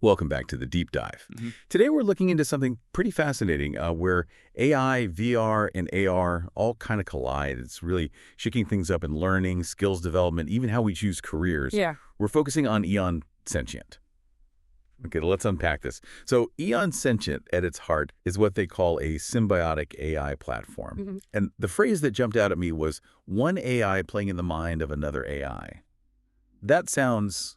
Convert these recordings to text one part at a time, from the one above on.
Welcome back to the deep dive. hmm Today we're looking into something pretty fascinating where AI, VR, and AR all kind of collide. It's really shaking things up in learning, skills development, even how we choose careers. Yeah. We're focusing on EON Sentient. Okay, let's unpack this. So EON Sentient at its heart is what they call a symbiotic AI platform. hmm And the phrase that jumped out at me was one AI playing in the mind of another AI. That sounds,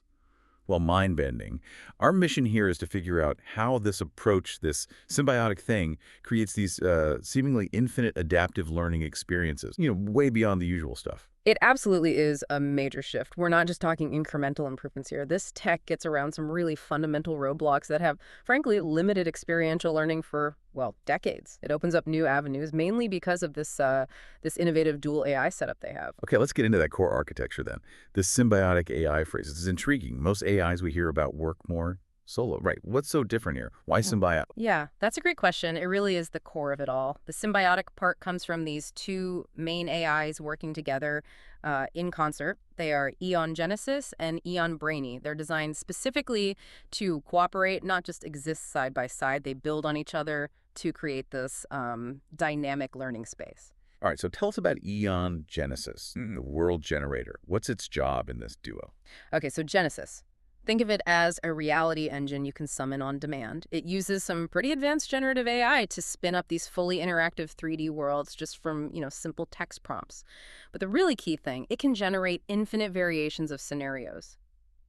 well, mind-bending. Our mission here is to figure out how this approach, this symbiotic thing, creates these seemingly infinite adaptive learning experiences, way beyond the usual stuff. It absolutely is a major shift. We're not just talking incremental improvements here. This tech gets around some really fundamental roadblocks that have, frankly, limited experiential learning for, well, decades. It opens up new avenues, mainly because of this innovative dual AI setup they have. Okay, let's get into that core architecture then. This symbiotic AI phrase is intriguing. Most AIs we hear about work more solo. Right. What's so different here? Why symbiotic? Yeah, that's a great question. It really is the core of it all. The symbiotic part comes from these two main AIs working together in concert. They are EON Genesis and EON Brainy. They're designed specifically to cooperate, not just exist side by side. They build on each other to create this dynamic learning space. All right, so tell us about EON Genesis, the world generator. What's its job in this duo? Okay, so Genesis. Think of it as a reality engine you can summon on demand. It uses some pretty advanced generative AI to spin up these fully interactive 3D worlds just from, simple text prompts. But the really key thing, it can generate infinite variations of scenarios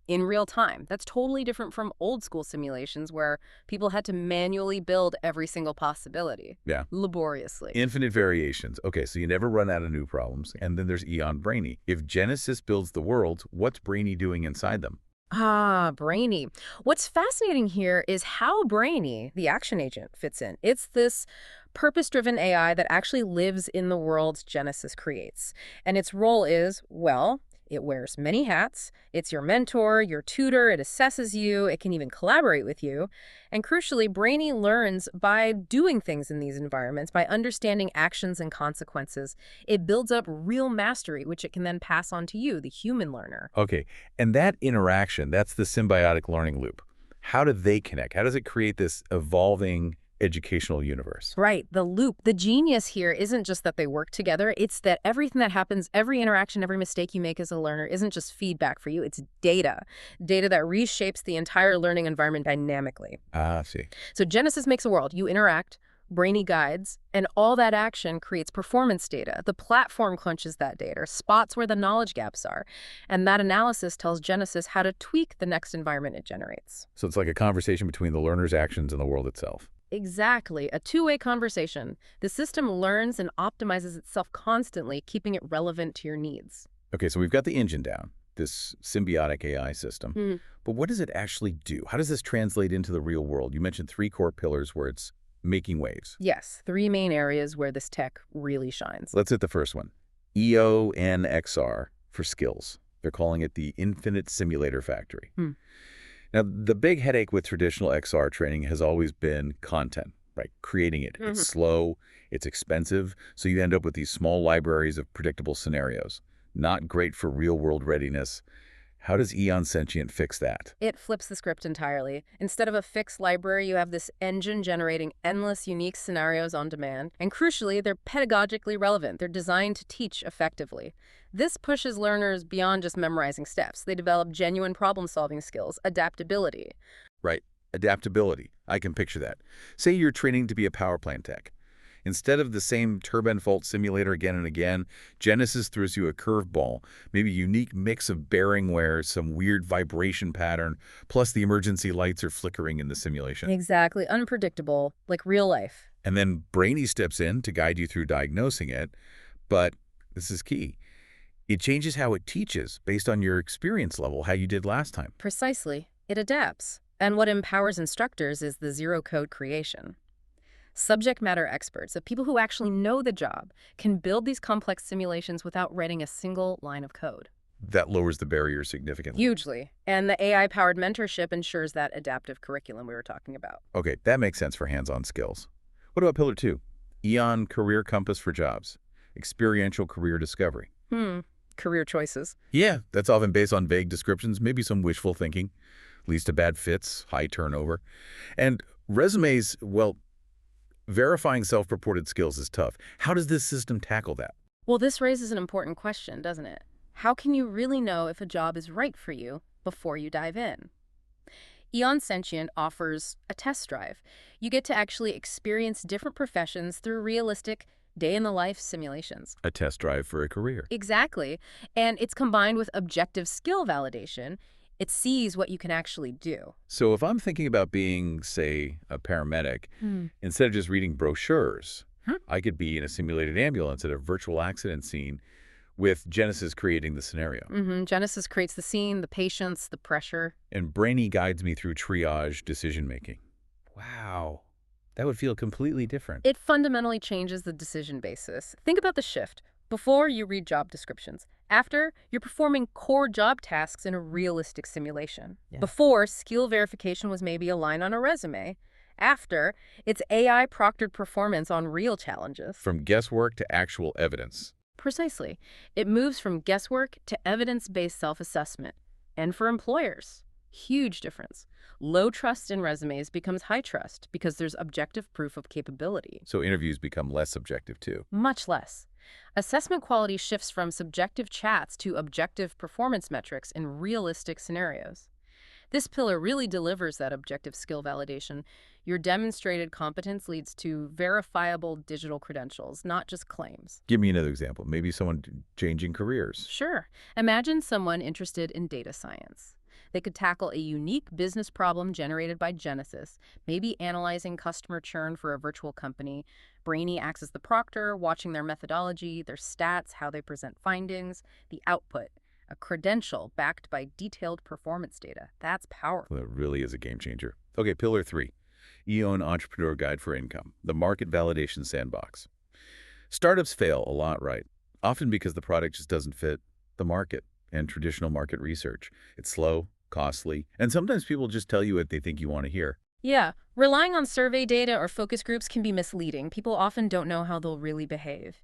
in real time. That's totally different from old school simulations where people had to manually build every single possibility. Yeah. Laboriously. Infinite variations. Okay, so you never run out of new problems. And then there's EON Brainy. If Genesis builds the worlds, what's Brainy doing inside them? Ah, Brainy. What's fascinating here is how Brainy, the action agent, fits in. It's this purpose-driven AI that actually lives in the world Genesis creates. And its role is, well, it wears many hats. It's your mentor, your tutor, it assesses you, it can even collaborate with you. And crucially, Brainy learns by doing things in these environments, by understanding actions and consequences. It builds up real mastery, which it can then pass on to you, the human learner. Okay, and that interaction, that's the symbiotic learning loop. How do they connect? How does it create this evolving educational universe? Right, the loop. The genius here isn't just that they work together, it's that everything that happens, every interaction, every mistake you make as a learner isn't just feedback for you, it's data. Data that reshapes the entire learning environment dynamically. Ah, I see. So Genesis makes a world. You interact, Brainy guides, and all that action creates performance data. The platform crunches that data, spots where the knowledge gaps are, and that analysis tells Genesis how to tweak the next environment it generates. So it's like a conversation between the learner's actions and the world itself. Exactly, a two-way conversation. The system learns and optimizes itself constantly, keeping it relevant to your needs. Okay, so we've got the engine down, this symbiotic AI system. But what does it actually do? How does this translate into the real world? You mentioned three core pillars where it's making waves. Yes, three main areas where this tech really shines. Let's hit the first one. EONXR for skills. They're calling it the Infinite Simulator Factory. Now, the big headache with traditional XR training has always been content, right? Creating it. It's slow, it's expensive, so you end up with these small libraries of predictable scenarios. Not great for real-world readiness. How does EON Sentient fix that? It flips the script entirely. Instead of a fixed library, you have this engine generating endless unique scenarios on demand. And crucially, they're pedagogically relevant. They're designed to teach effectively. This pushes learners beyond just memorizing steps. They develop genuine problem-solving skills, adaptability. Right. Adaptability. I can picture that. Say you're training to be a power plant tech. Instead of the same turbine fault simulator again and again, Genesis throws you a curveball, maybe a unique mix of bearing wear, some weird vibration pattern, plus the emergency lights are flickering in the simulation. Exactly. Unpredictable, like real life. And then Brainy steps in to guide you through diagnosing it, but this is key. It changes how it teaches based on your experience level, how you did last time. Precisely. It adapts. And what empowers instructors is the zero-code creation. Subject matter experts, the people who actually know the job, can build these complex simulations without writing a single line of code. That lowers the barrier significantly. Hugely. And the AI-powered mentorship ensures that adaptive curriculum we were talking about. Okay, that makes sense for hands-on skills. What about Pillar 2? EON Career Compass for Jobs. Experiential career discovery. Career choices. Yeah, that's often based on vague descriptions, maybe some wishful thinking. leads to bad fits, high turnover. And resumes, well, verifying self-reported skills is tough. How does this system tackle that? Well, this raises an important question, doesn't it? How can you really know if a job is right for you before you dive in? EON Sentient offers a test drive. You get to actually experience different professions through realistic day-in-the-life simulations. A test drive for a career. Exactly. And it's combined with objective skill validation. It sees what you can actually do. So if I'm thinking about being, say, a paramedic, instead of just reading brochures, I could be in a simulated ambulance at a virtual accident scene with Genesis creating the scenario. Genesis creates the scene, the patients, the pressure. And Brainy guides me through triage decision-making. Wow. That would feel completely different. It fundamentally changes the decision basis. Think about the shift. Before, you read job descriptions. After, you're performing core job tasks in a realistic simulation. Yeah. Before, skill verification was maybe a line on a resume. After, it's AI-proctored performance on real challenges. From guesswork to actual evidence. Precisely. It moves from guesswork to evidence-based self-assessment. And for employers, huge difference. Low trust in resumes becomes high trust because there's objective proof of capability. So interviews become less subjective too. Much less. Assessment quality shifts from subjective chats to objective performance metrics in realistic scenarios. This pillar really delivers that objective skill validation. Your demonstrated competence leads to verifiable digital credentials, not just claims. Give me another example. Maybe someone changing careers. Sure. Imagine someone interested in data science. They could tackle a unique business problem generated by Genesis, maybe analyzing customer churn for a virtual company. Brainy acts as the proctor, watching their methodology, their stats, how they present findings, the output. A credential backed by detailed performance data. That's powerful. Well, that really is a game changer. Okay, pillar 3. EON Entrepreneur Guide for Income, the market validation sandbox. Startups fail a lot, right? Often because the product just doesn't fit the market and traditional market research. It's slow, costly, and sometimes people just tell you what they think you want to hear. Yeah, relying on survey data or focus groups can be misleading. People often don't know how they'll really behave.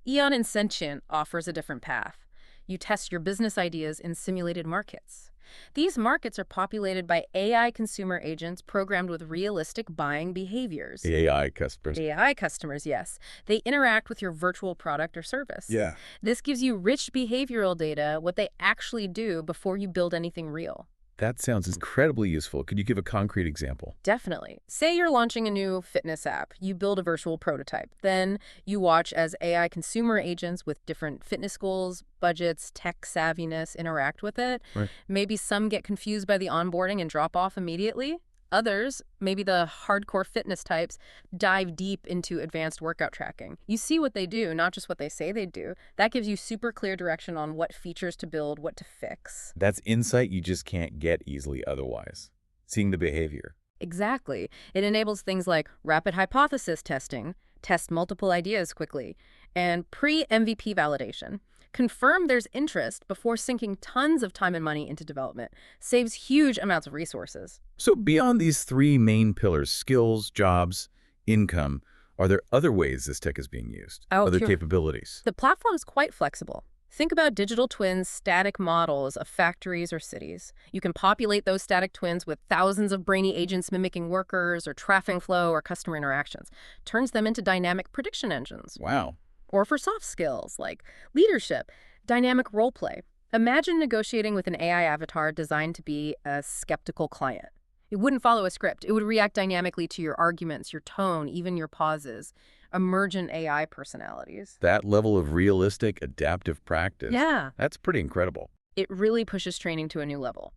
EON Sentient offers a different path. You test your business ideas in simulated markets. These markets are populated by AI consumer agents programmed with realistic buying behaviors. The AI customers. AI customers, yes. They interact with your virtual product or service. Yeah. This gives you rich behavioral data, what they actually do before you build anything real. That sounds incredibly useful. Could you give a concrete example? Definitely. Say you're launching a new fitness app. You build a virtual prototype. Then you watch as AI consumer agents with different fitness goals, budgets, tech savviness interact with it. Right. Maybe some get confused by the onboarding and drop off immediately. Others, maybe the hardcore fitness types, dive deep into advanced workout tracking. You see what they do, not just what they say they do. That gives you super clear direction on what features to build, what to fix. That's insight you just can't get easily otherwise. Seeing the behavior. Exactly. It enables things like rapid hypothesis testing, test multiple ideas quickly, and pre-MVP validation. Confirm there's interest before sinking tons of time and money into development. Saves huge amounts of resources. So beyond these 3 main pillars, skills, jobs, income, are there other ways this tech is being used? Other capabilities? The platform is quite flexible. Think about digital twins, static models of factories or cities. You can populate those static twins with thousands of brainy agents mimicking workers or traffic flow or customer interactions. Turns them into dynamic prediction engines. Wow. Or for soft skills like leadership, dynamic role play. Imagine negotiating with an AI avatar designed to be a skeptical client. It wouldn't follow a script. It would react dynamically to your arguments, your tone, even your pauses. Emergent AI personalities. That level of realistic, adaptive practice. Yeah. That's pretty incredible. It really pushes training to a new level.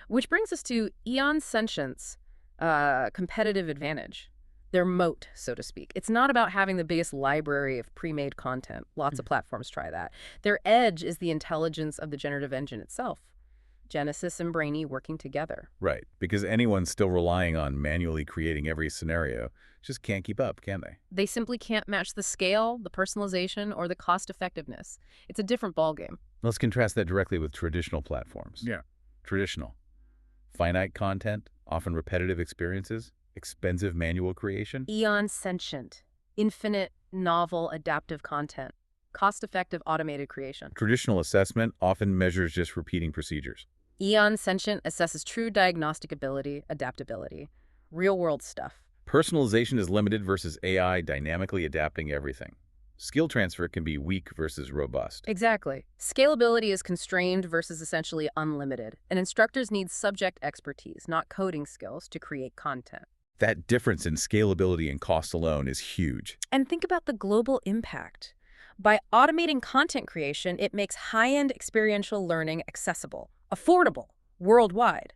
Which brings us to EON Sentient's competitive advantage. Their moat, so to speak. It's not about having the biggest library of pre-made content. Lots of platforms try that. Their edge is the intelligence of the generative engine itself. Genesis and Brainy working together. Right, because anyone still relying on manually creating every scenario just can't keep up, can they? They simply can't match the scale, the personalization, or the cost-effectiveness. It's a different ballgame. Let's contrast that directly with traditional platforms. Yeah. Traditional. Finite content, often repetitive experiences, expensive manual creation. EON Sentient. Infinite, novel, adaptive content. Cost-effective automated creation. Traditional assessment often measures just repeating procedures. EON Sentient assesses true diagnostic ability, adaptability. Real-world stuff. Personalization is limited versus AI dynamically adapting everything. Skill transfer can be weak versus robust. Exactly. Scalability is constrained versus essentially unlimited, and instructors need subject expertise, not coding skills, to create content. That difference in scalability and cost alone is huge. And think about the global impact. By automating content creation, it makes high-end experiential learning accessible, affordable, worldwide.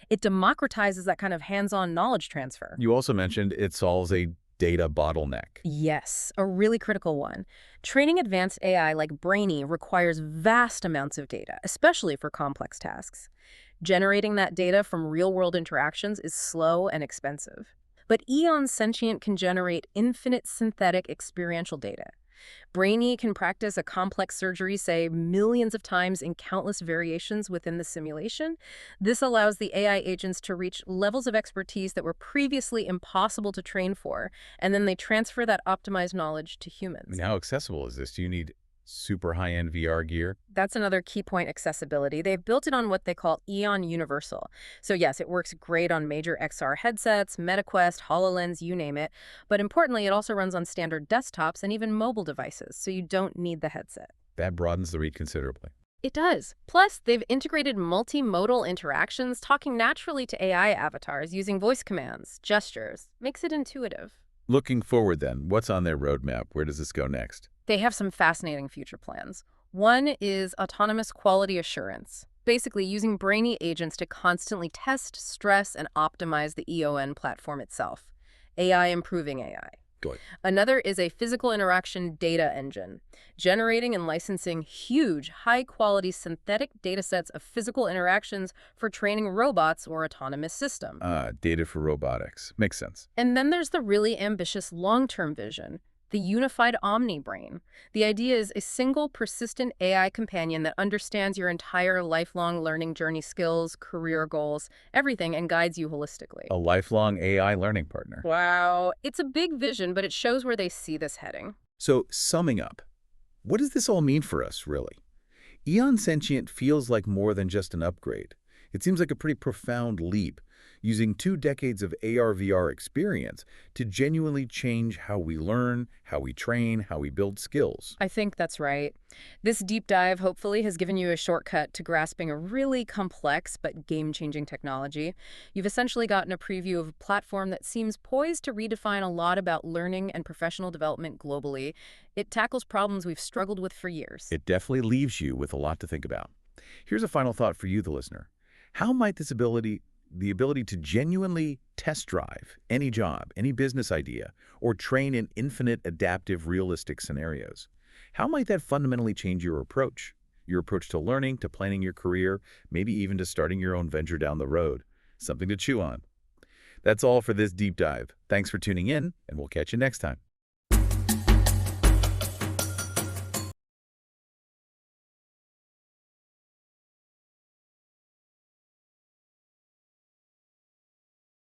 It democratizes that kind of hands-on knowledge transfer. You also mentioned it solves a data bottleneck. Yes, a really critical one. Training advanced AI like Brainy requires vast amounts of data, especially for complex tasks. Generating that data from real-world interactions is slow and expensive. But EON Sentient can generate infinite synthetic experiential data. Brainy can practice a complex surgery, say, millions of times in countless variations within the simulation. This allows the AI agents to reach levels of expertise that were previously impossible to train for, and then they transfer that optimized knowledge to I humans. mean, how accessible is this? Do you need super high-end VR gear? That's another key point: accessibility. They've built it on what they call EON Universal. So yes, it works great on major XR headsets, MetaQuest, HoloLens, you name it. But importantly, it also runs on standard desktops and even mobile devices, so you don't need the headset. That broadens the read considerably. It does. Plus, they've integrated multimodal interactions, talking naturally to AI avatars using voice commands, gestures. Makes it intuitive. Looking forward then, what's on their roadmap? Where does this go next? They have some fascinating future plans. One is autonomous quality assurance, basically using Brainy agents to constantly test, stress, and optimize the EON platform itself. AI improving AI. Good. Another is a physical interaction data engine, generating and licensing huge, high-quality synthetic datasets of physical interactions for training robots or autonomous systems. Data for robotics. Makes sense. And then there's the really ambitious long-term vision, the unified omni-brain. The idea is a single, persistent AI companion that understands your entire lifelong learning journey, skills, career goals, everything, and guides you holistically. A lifelong AI learning partner. Wow. It's a big vision, but it shows where they see this heading. So, summing up, what does this all mean for us, really? EON Sentient feels like more than just an upgrade. It seems like a pretty profound leap, using 2 decades of AR/VR experience to genuinely change how we learn, how we train, how we build skills. I think that's right. This deep dive hopefully has given you a shortcut to grasping a really complex but game-changing technology. You've essentially gotten a preview of a platform that seems poised to redefine a lot about learning and professional development globally. It tackles problems we've struggled with for years. It definitely leaves you with a lot to think about. Here's a final thought for you, the listener. How might the ability to genuinely test drive any job, any business idea, or train in infinite adaptive realistic scenarios, how might that fundamentally change your approach? Your approach to learning, to planning your career, maybe even to starting your own venture down the road. Something to chew on. That's all for this deep dive. Thanks for tuning in, and we'll catch you next time.